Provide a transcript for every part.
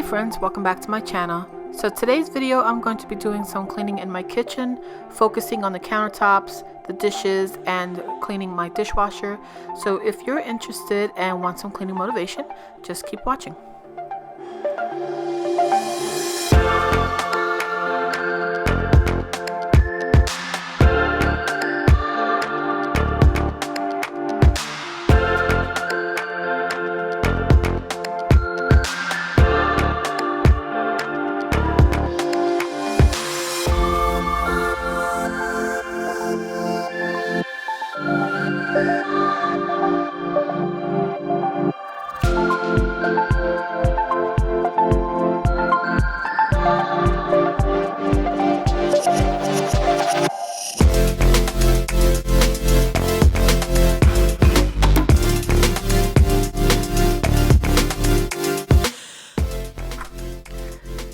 friends, welcome back to my channel. So today's video I'm going to be doing some cleaning in my kitchen, focusing on the countertops, the dishes, and cleaning my dishwasher. So if you're interested and want some cleaning motivation, just keep watching.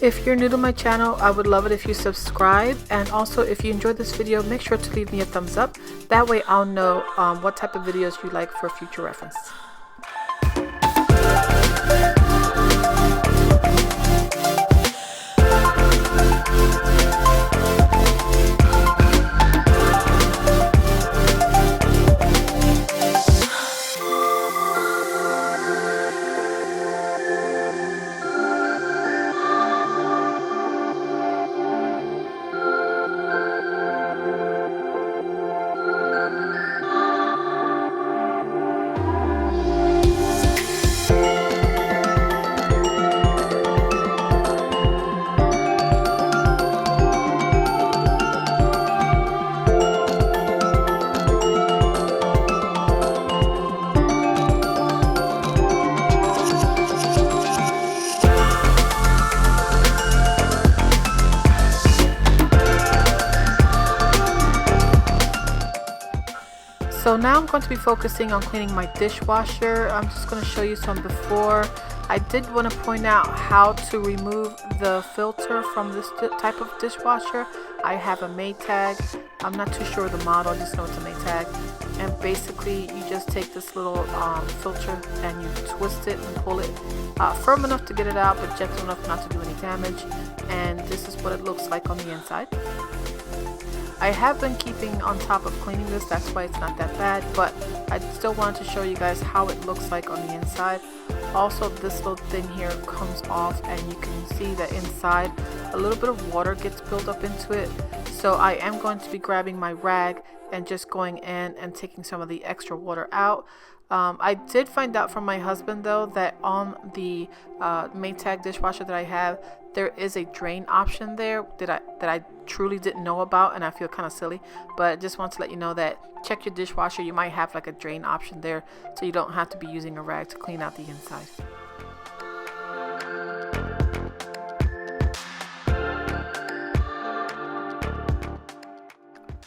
If you're new to my channel, I would love it if you subscribe, and also if you enjoyed this video, make sure to leave me a thumbs up. That way I'll know what type of videos you like for future reference. So now I'm going to be focusing on cleaning my dishwasher. I'm just going to show you some before. I did want to point out how to remove the filter from this type of dishwasher. I have a Maytag. I'm not too sure of the model, I just know it's a Maytag. And basically you just take this little filter and you twist it and pull it firm enough to get it out, but gentle enough not to do any damage. And this is what it looks like on the inside. I have been keeping on top of cleaning this, that's why it's not that bad, but I still wanted to show you guys how it looks like on the inside. Also, this little thing here comes off, and you can see that inside a little bit of water gets built up into it. So I am going to be grabbing my rag and just going in and taking some of the extra water out. I did find out from my husband though that on the Maytag dishwasher that I have, there is a drain option there that I truly didn't know about, and I feel kind of silly, but I just want to let you know that check your dishwasher. You might have like a drain option there, so you don't have to be using a rag to clean out the inside.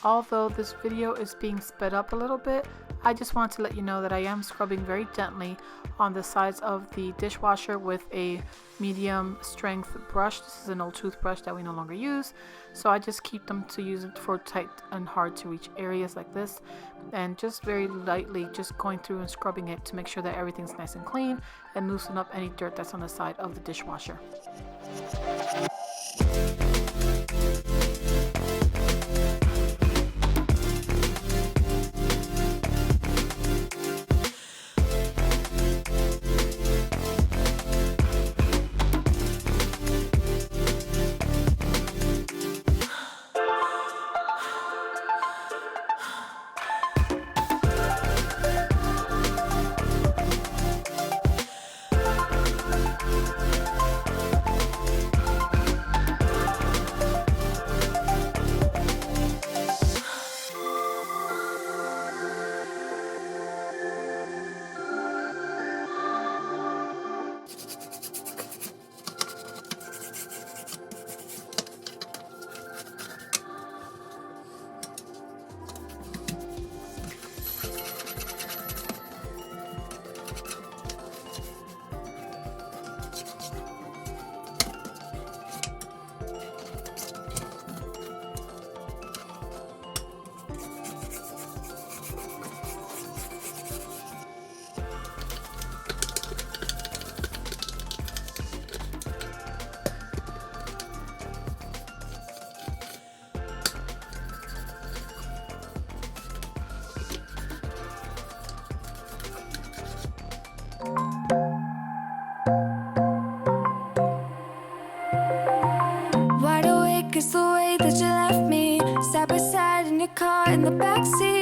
Although this video is being sped up a little bit, I just want to let you know that I am scrubbing very gently on the sides of the dishwasher with a medium strength brush. This is an old toothbrush that we no longer use, so I just keep them to use it for tight and hard to reach areas like this, and just very lightly just going through and scrubbing it to make sure that everything's nice and clean and loosen up any dirt that's on the side of the dishwasher.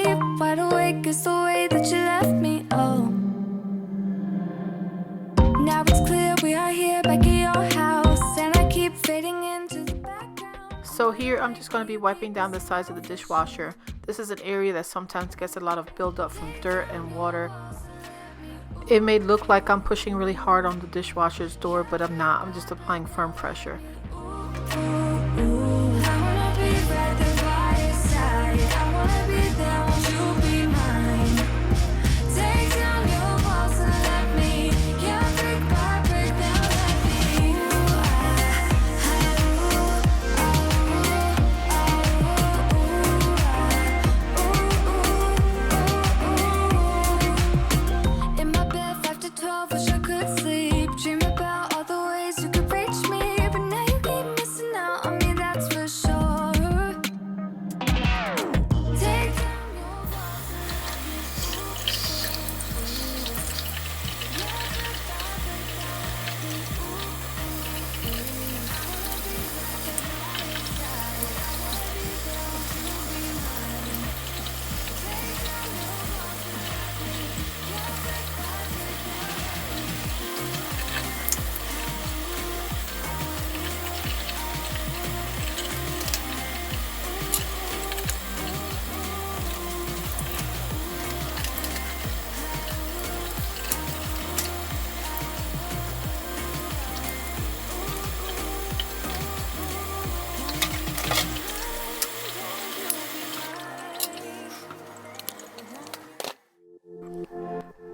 sleep. Wide awake is the way that you left me. Oh, now it's clear we are here back at your house, and I keep fading into the background. So here I'm just going to be wiping down the sides of the dishwasher. This is an area that sometimes gets a lot of buildup from dirt and water. It may look like I'm pushing really hard on the dishwasher's door, but I'm not. I'm just applying firm pressure.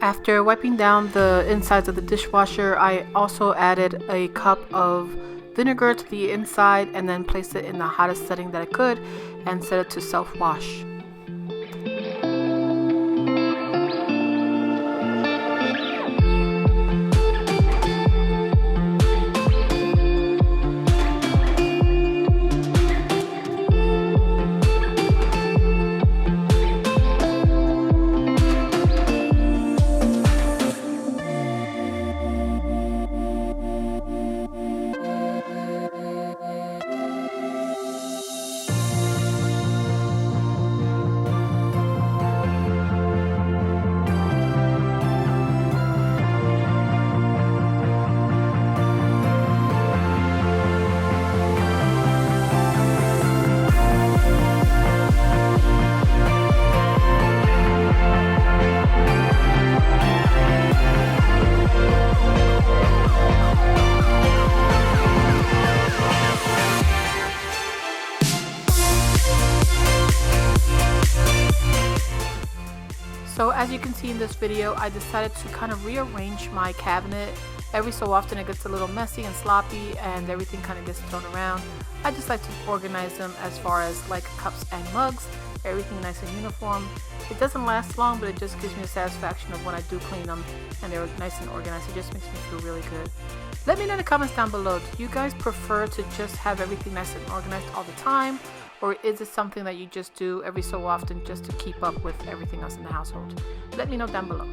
After wiping down the insides of the dishwasher, I also added a cup of vinegar to the inside and then placed it in the hottest setting that I could and set it to self-wash. So as you can see in this video, I decided to kind of rearrange my cabinet. Every so often it gets a little messy and sloppy and everything kind of gets thrown around. I just like to organize them as far as like cups and mugs, everything nice and uniform. It doesn't last long, but it just gives me the satisfaction of when I do clean them and they're nice and organized. It just makes me feel really good. Let me know in the comments down below, do you guys prefer to just have everything nice and organized all the time? Or is it something that you just do every so often just to keep up with everything else in the household? Let me know down below.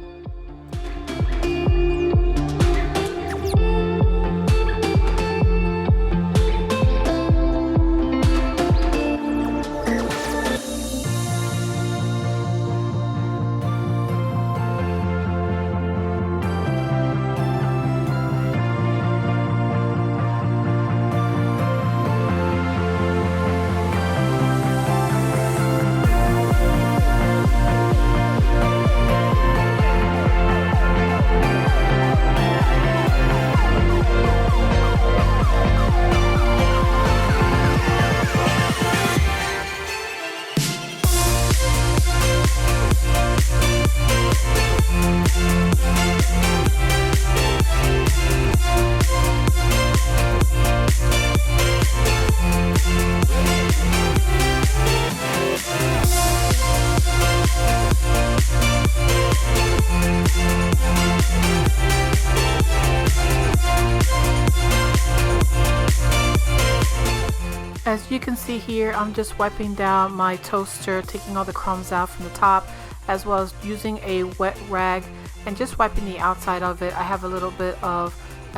As you can see here, I'm just wiping down my toaster, taking all the crumbs out from the top, as well as using a wet rag and just wiping the outside of it. I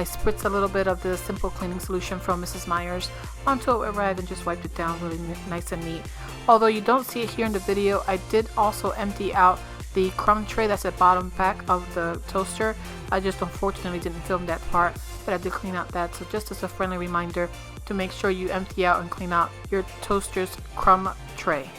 spritz a little bit of the simple cleaning solution from Mrs. Meyer's onto a wet rag and just wiped it down really nice and neat. Although you don't see it here in the video, I did also empty out the crumb tray that's at the bottom back of the toaster. I just unfortunately didn't film that part, but I did clean out that. So just as a friendly reminder to make sure you empty out and clean out your toaster's crumb tray.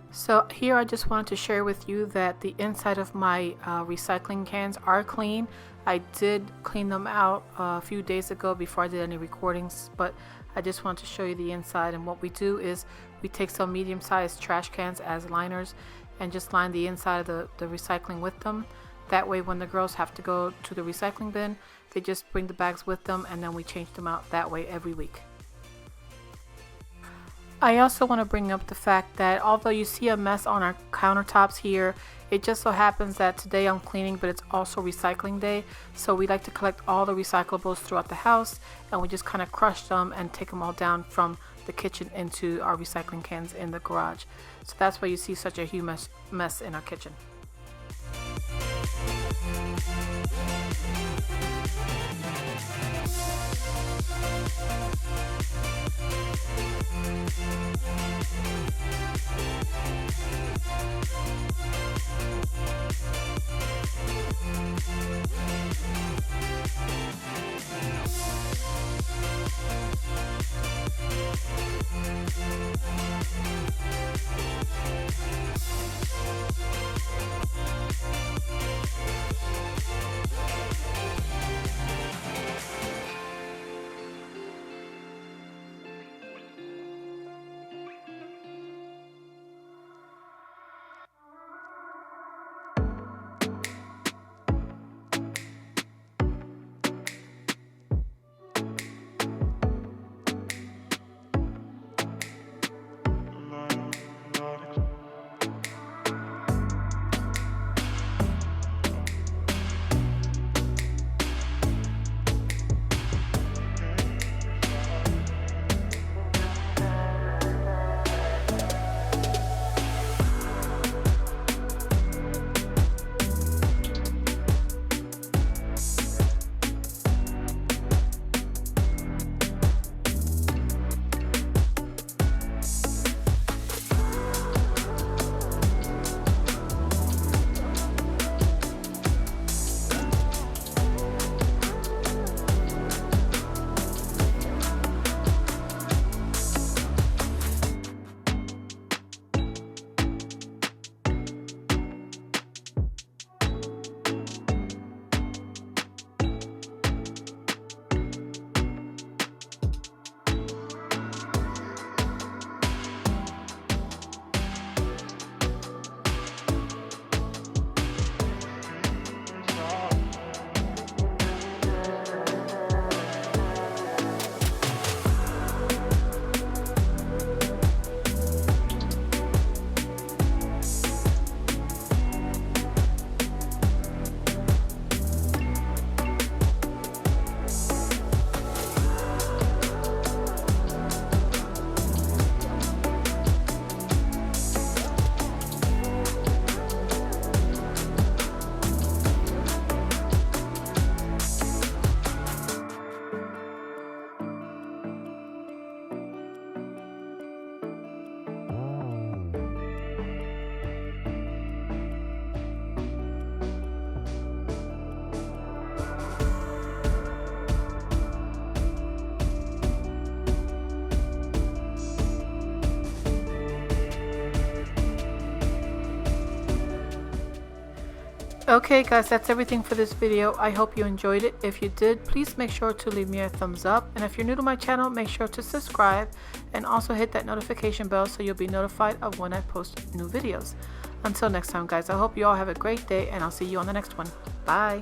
So here I just wanted to share with you that the inside of my recycling cans are clean. I did clean them out a few days ago before I did any recordings, but I just wanted to show you the inside. And what we do is we take some medium-sized trash cans as liners and just line the inside of the recycling with them. That way when the girls have to go to the recycling bin, they just bring the bags with them, and then we change them out that way every week. I also want to bring up the fact that although you see a mess on our countertops here, it just so happens that today I'm cleaning, but it's also recycling day. So we like to collect all the recyclables throughout the house, and we just kind of crush them and take them all down from the kitchen into our recycling cans in the garage. So that's why you see such a huge mess in our kitchen. Okay guys, that's everything for this video. I hope you enjoyed it. If you did, please make sure to leave me a thumbs up, and if you're new to my channel, make sure to subscribe and also hit that notification bell so you'll be notified of when I post new videos. Until next time guys, I hope you all have a great day, and I'll see you on the next one. Bye.